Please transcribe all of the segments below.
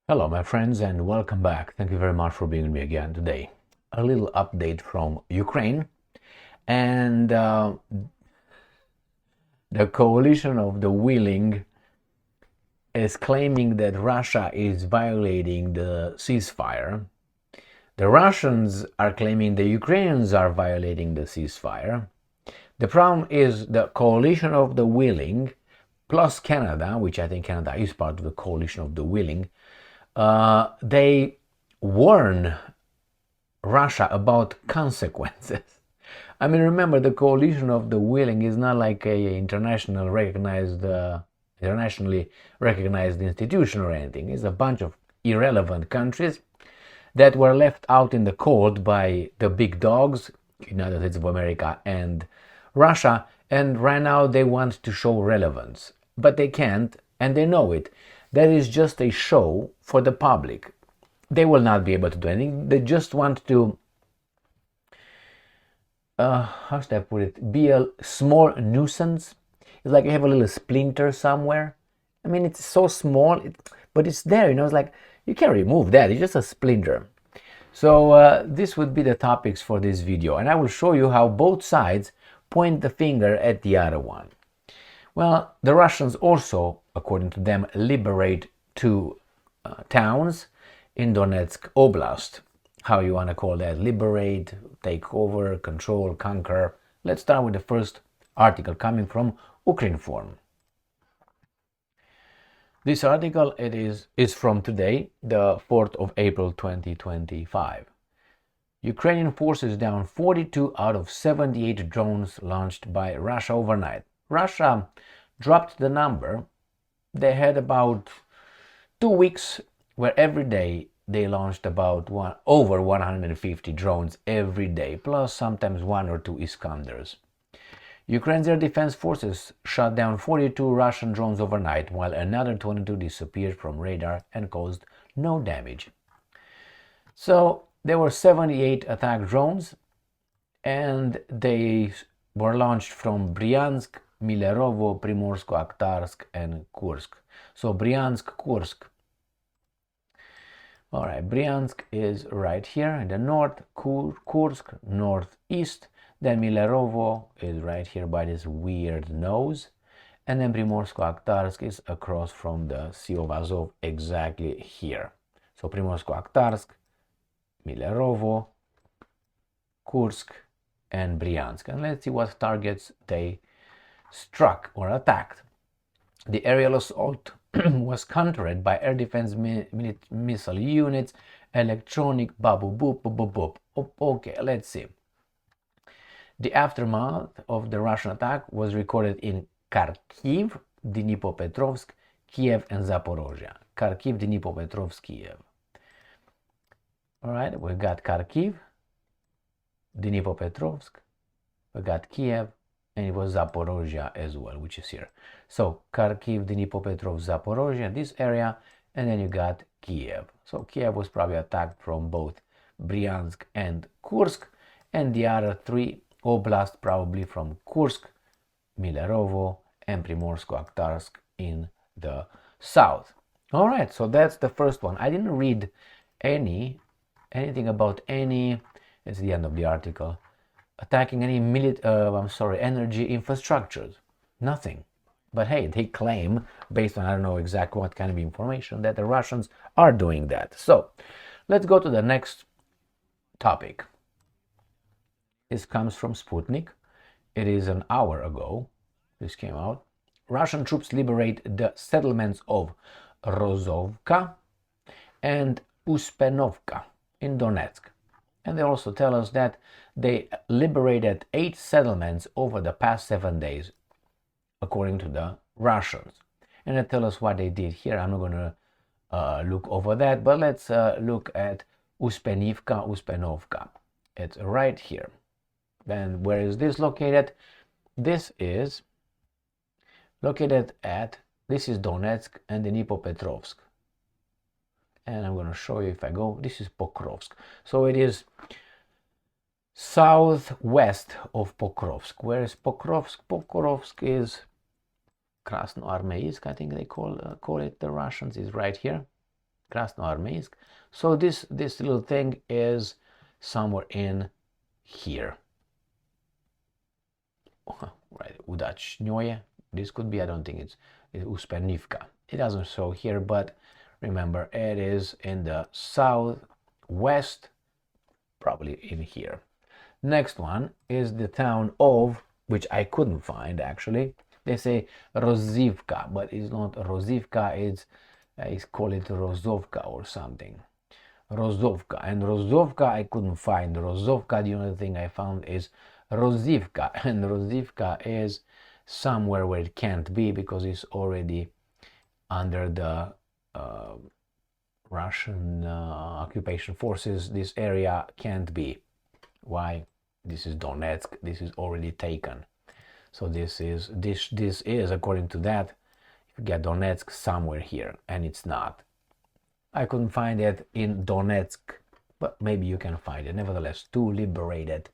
Hello my friends and welcome back. Thank you very much for being with me again today. A little update from Ukraine and the coalition of the willing is claiming that Russia is violating the ceasefire. The Russians are claiming the Ukrainians are violating the ceasefire. The problem is the coalition of the willing plus Canada, which I think Canada is part of the coalition of the willing, they warn Russia about consequences. I mean, remember, the coalition of the willing is not like a internationally recognized institution or anything. It's a bunch of irrelevant countries that were left out in the cold by the big dogs, United States of America and Russia, and right now they want to show relevance, but they can't, and they know it. That is just a show for the public. They will not be able to do anything. They just want to, how should I put it, be a small nuisance. It's like you have a little splinter somewhere. I mean, it's so small, but it's there, it's like, you can't remove that, it's just a splinter. So this would be the topics for this video, and I will show you how both sides point the finger at the other one. Well, the Russians also, according to them, liberate two towns in Donetsk Oblast. How you want to call that? Liberate, take over, control, conquer. Let's start with the first article coming from Ukrinform. This article is from today, the 4th of April 2025. Ukrainian forces down 42 out of 78 drones launched by Russia overnight. Russia dropped the number. They had about 2 weeks where every day they launched about over 150 drones every day, plus sometimes 1 or 2 Iskanders. Ukraine's air defense forces shot down 42 Russian drones overnight, while another 22 disappeared from radar and caused no damage. So there were 78 attack drones, and they were launched from Bryansk, Milerovo, Primorsko-Akhtarsk and Kursk. So Bryansk, Kursk. All right, Bryansk is right here in the north, Kursk northeast, then Milerovo is right here by this weird nose, and then Primorsko-Akhtarsk is across from the Sea of Azov exactly here. So Primorsko-Akhtarsk, Milerovo, Kursk and Bryansk. And let's see what targets they struck or attacked. The aerial assault was countered by air defense missile units, electronic boop, boop, boop, boop. Okay, let's see. The aftermath of the Russian attack was recorded in Kharkiv, Dnipropetrovsk, Kiev and Zaporozhye. Kharkiv, Dnipropetrovsk, Kiev. All right, we got Kharkiv, Dnipropetrovsk, we got Kiev, and it was Zaporozhye as well, which is here. So Kharkiv, Dnipropetrovsk, Zaporozhye, this area, and then you got Kiev. So Kiev was probably attacked from both Bryansk and Kursk, and the other 3 oblasts probably from Kursk, Milerovo, and Primorsko-Akhtarsk in the south. All right, so that's the first one. I didn't read anything about any, it's the end of the article, attacking any energy infrastructures. Nothing. But hey, they claim, based on I don't know exactly what kind of information, that the Russians are doing that. So let's go to the next topic. This comes from Sputnik. It is an hour ago. This came out. Russian troops liberate the settlements of Rozovka and Uspenovka in Donetsk. And they also tell us that they liberated 8 settlements over the past 7 days, according to the Russians. And they tell us what they did here. I'm not going to look over that, but let's look at Uspenovka. It's right here. Then where is this located? This is located at, this is Donetsk and Dnipropetrovsk. And I'm going to show you if I go, this is Pokrovsk. So it is southwest of Pokrovsk. Where is Pokrovsk? Pokrovsk is Krasnoarmeysk, I think they call it, the Russians, is right here. Krasnoarmeysk. So this little thing is somewhere in here. Right, Udachnyoye. This could be, I don't think it's Uspenovka. It doesn't show here, but remember, it is in the southwest, probably in here. Next one is the town of, which I couldn't find actually. They say Rozovka, but it's not Rozovka, it's call it Rozovka or something. Rozovka, and Rozovka I couldn't find. Rozovka, the only thing I found is Rozovka, and Rozovka is somewhere where it can't be because it's already under the Russian occupation forces. This area can't be. Why? This is Donetsk. This is already taken. So this is according to that, you get Donetsk somewhere here, and it's not. I couldn't find it in Donetsk, but maybe you can find it. Nevertheless, 2 liberated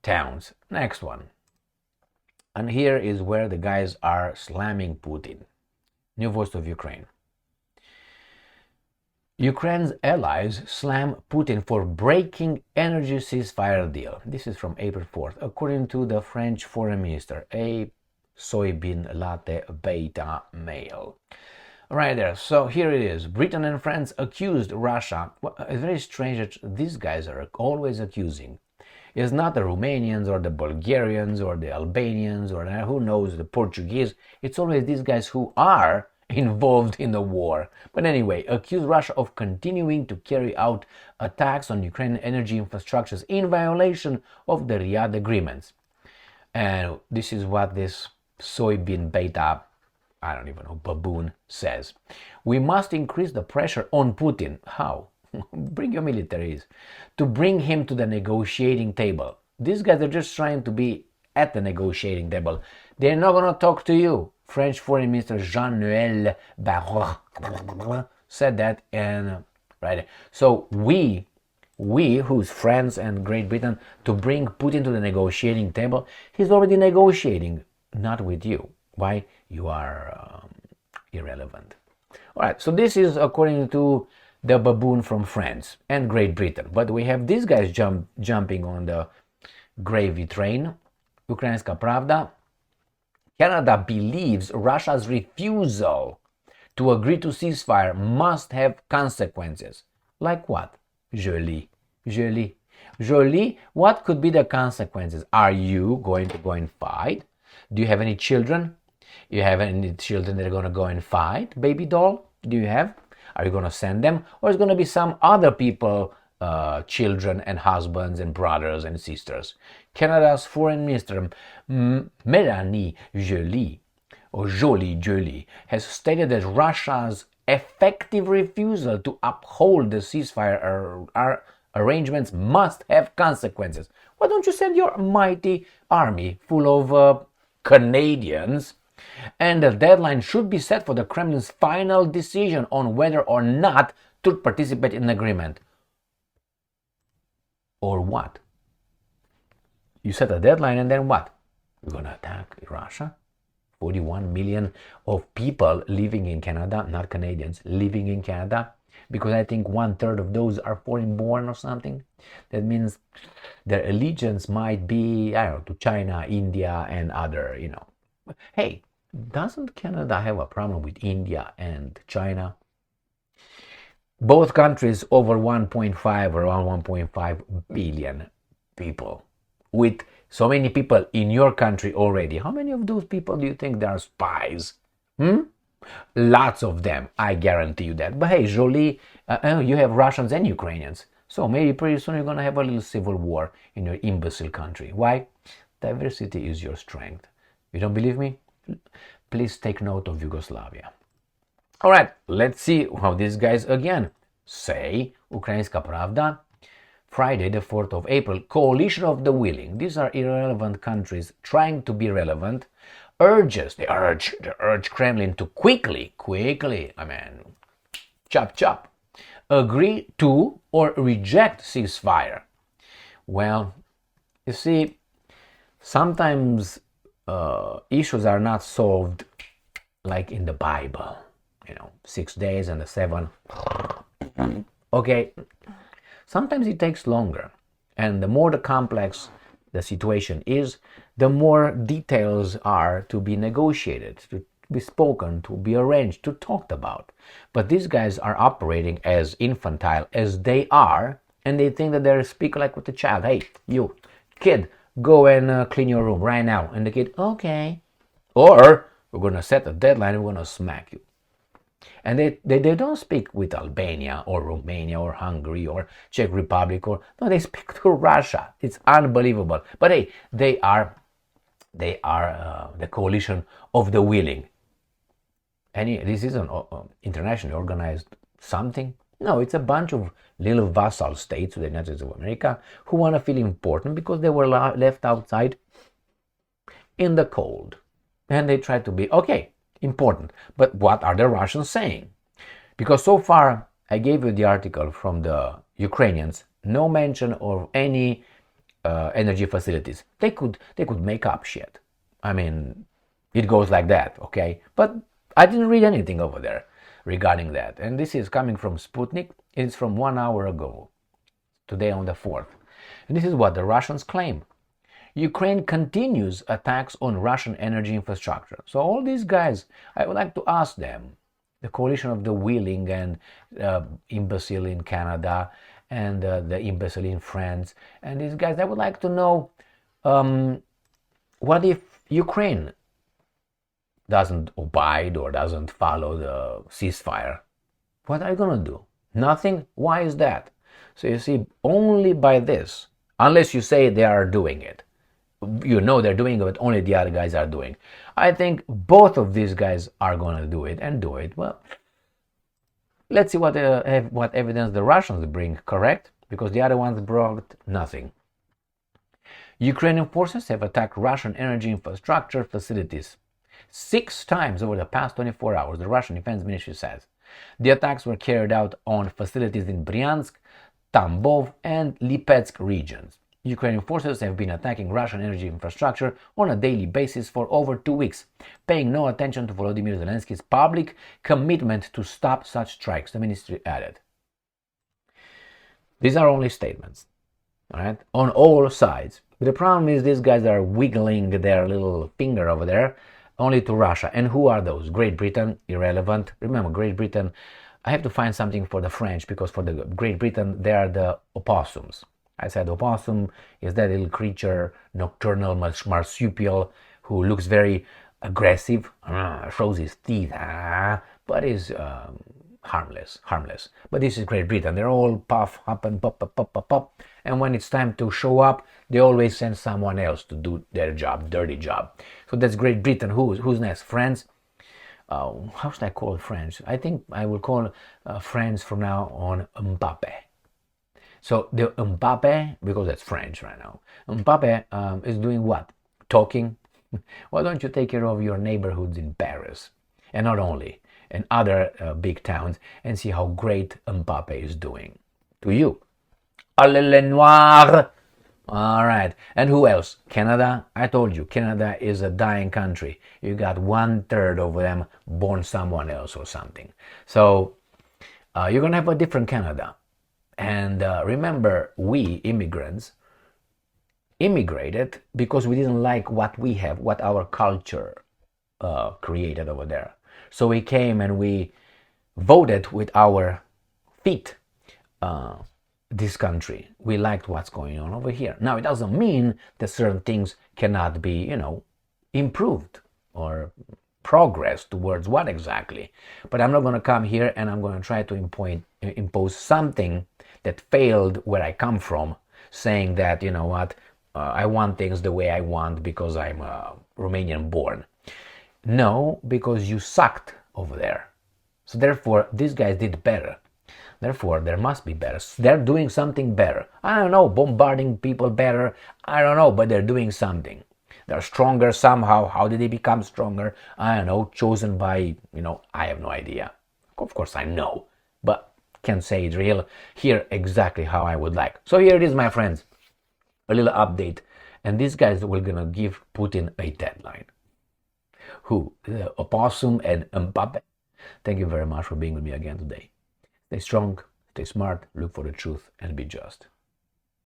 towns. Next one. And here is where the guys are slamming Putin. New voice of Ukraine. Ukraine's allies slam Putin for breaking energy ceasefire deal. This is from April 4th, according to the French foreign minister, a soybean latte beta male. Right there. So here it is. Britain and France accused Russia. Well, it's very strange that these guys are always accusing. It's not the Romanians or the Bulgarians or the Albanians or who knows, the Portuguese. It's always these guys who are involved in the war. But anyway, accused Russia of continuing to carry out attacks on Ukrainian energy infrastructures in violation of the Riyadh agreements. And this is what this soybean beta, I don't even know, baboon says. We must increase the pressure on Putin. How? Bring your militaries to bring him to the negotiating table. These guys are just trying to be at the negotiating table. They're not going to talk to you. French Foreign Minister Jean-Noël Barrot said that, and right. So we, who's France and Great Britain, to bring Putin to the negotiating table. He's already negotiating, not with you. Why? You are irrelevant. All right. So this is according to the baboon from France and Great Britain. But we have these guys jumping on the gravy train. Ukrainska Pravda. Canada believes Russia's refusal to agree to ceasefire must have consequences. Like what? Jolie. What could be the consequences? Are you going to go and fight? Do you have any children? You have any children that are going to go and fight? Baby doll? Do you have? Are you going to send them? Or is it going to be some other people, children and husbands and brothers and sisters? Canada's foreign minister Mélanie Joly has stated that Russia's effective refusal to uphold the ceasefire arrangements must have consequences. Why don't you send your mighty army full of Canadians? And the deadline should be set for the Kremlin's final decision on whether or not to participate in the agreement. Or what? You set a deadline and then what? You're going to attack Russia? 41 million of people living in Canada, not Canadians, living in Canada, because I think 1/3 of those are foreign born or something. That means their allegiance might be, I don't know, to China, India, and other, Hey, doesn't Canada have a problem with India and China? Both countries over 1.5, around 1.5 billion people. With so many people in your country already, how many of those people do you think there are spies? Lots of them, I guarantee you that. But hey, Jolie, you have Russians and Ukrainians. So maybe pretty soon you're going to have a little civil war in your imbecile country. Why? Diversity is your strength. You don't believe me? Please take note of Yugoslavia. All right, let's see how these guys again say. Ukrainska Pravda, Friday the 4th of April, coalition of the willing. These are irrelevant countries trying to be relevant. They urge Kremlin to quickly, chop, agree to or reject ceasefire. Well, you see, sometimes issues are not solved like in the Bible. 6 days and the 7 Okay, sometimes it takes longer, and the more the complex the situation is, the more details are to be negotiated, to be spoken, to be arranged, to talked about. But these guys are operating as infantile as they are, and they think that they're speaking like with a child. Hey, you kid, go and clean your room right now. And the kid, okay. Or we're gonna set a deadline and we're gonna smack you. And they don't speak with Albania or Romania or Hungary or Czech Republic, or no, they speak to Russia. It's unbelievable. But hey, they are the coalition of the willing. This is an internationally organized something. No, it's a bunch of little vassal states to the United States of America who want to feel important because they were left outside in the cold, and they try to be okay, important. But what are the Russians saying? Because so far I gave you the article from the Ukrainians, no mention of any energy facilities. They could make up shit. I mean, it goes like that, okay? But I didn't read anything over there regarding that. And this is coming from Sputnik. It's from 1 hour ago, today on the 4th. And this is what the Russians claim. Ukraine continues attacks on Russian energy infrastructure. So all these guys, I would like to ask them, the coalition of the willing and imbecile in Canada and the imbecile in France, and these guys, I would like to know, what if Ukraine doesn't abide or doesn't follow the ceasefire? What are you going to do? Nothing? Why is that? So you see, only by this, unless you say they are doing it, you know they're doing it, but only the other guys are doing. I think both of these guys are going to do it and do it. Well, let's see what evidence the Russians bring, correct? Because the other ones brought nothing. Ukrainian forces have attacked Russian energy infrastructure facilities 6 times over the past 24 hours, the Russian Defense Ministry says. The attacks were carried out on facilities in Bryansk, Tambov, and Lipetsk regions. Ukrainian forces have been attacking Russian energy infrastructure on a daily basis for over 2 weeks, paying no attention to Volodymyr Zelensky's public commitment to stop such strikes, the ministry added. These are only statements, all right, on all sides. The problem is these guys are wiggling their little finger over there only to Russia. And who are those? Great Britain, irrelevant. Remember, Great Britain, I have to find something for the French, because for the Great Britain, they are the opossums. I said opossum is that little creature, nocturnal marsupial, who looks very aggressive, shows his teeth, but is harmless. But this is Great Britain. They're all puff, up and pop, pop, pop, pop, pop. And when it's time to show up, they always send someone else to do their job, dirty job. So that's Great Britain. Who's next? France? How should I call French? I think I will call France from now on Mbappe. So the Mbappe, because that's French right now, Mbappe is doing what? Talking? Why don't you take care of your neighborhoods in Paris? And not only, and other big towns, and see how great Mbappe is doing to you. Allez les noirs! All right. And who else? Canada. I told you, Canada is a dying country. You got 1/3 of them born someone else or something. So you're going to have a different Canada. And remember, we immigrants immigrated because we didn't like what we have, what our culture created over there. So we came and we voted with our feet this country. We liked what's going on over here. Now, it doesn't mean that certain things cannot be, improved or progress towards what exactly. But I'm not going to come here and I'm going to try to impose something that failed where I come from, saying that, I want things the way I want because I'm Romanian born. No, because you sucked over there. So therefore, these guys did better. Therefore, there must be better. They're doing something better. I don't know, bombarding people better. I don't know, but they're doing something. They're stronger somehow. How did they become stronger? I don't know, chosen by, I have no idea. Of course I know, but can't say it real here exactly how I would like. So here it is, my friends, a little update. And these guys were going to give Putin a deadline. Who? The opossum and Mbappe. Thank you very much for being with me again today. Stay strong, Stay smart, look for the truth, and be just.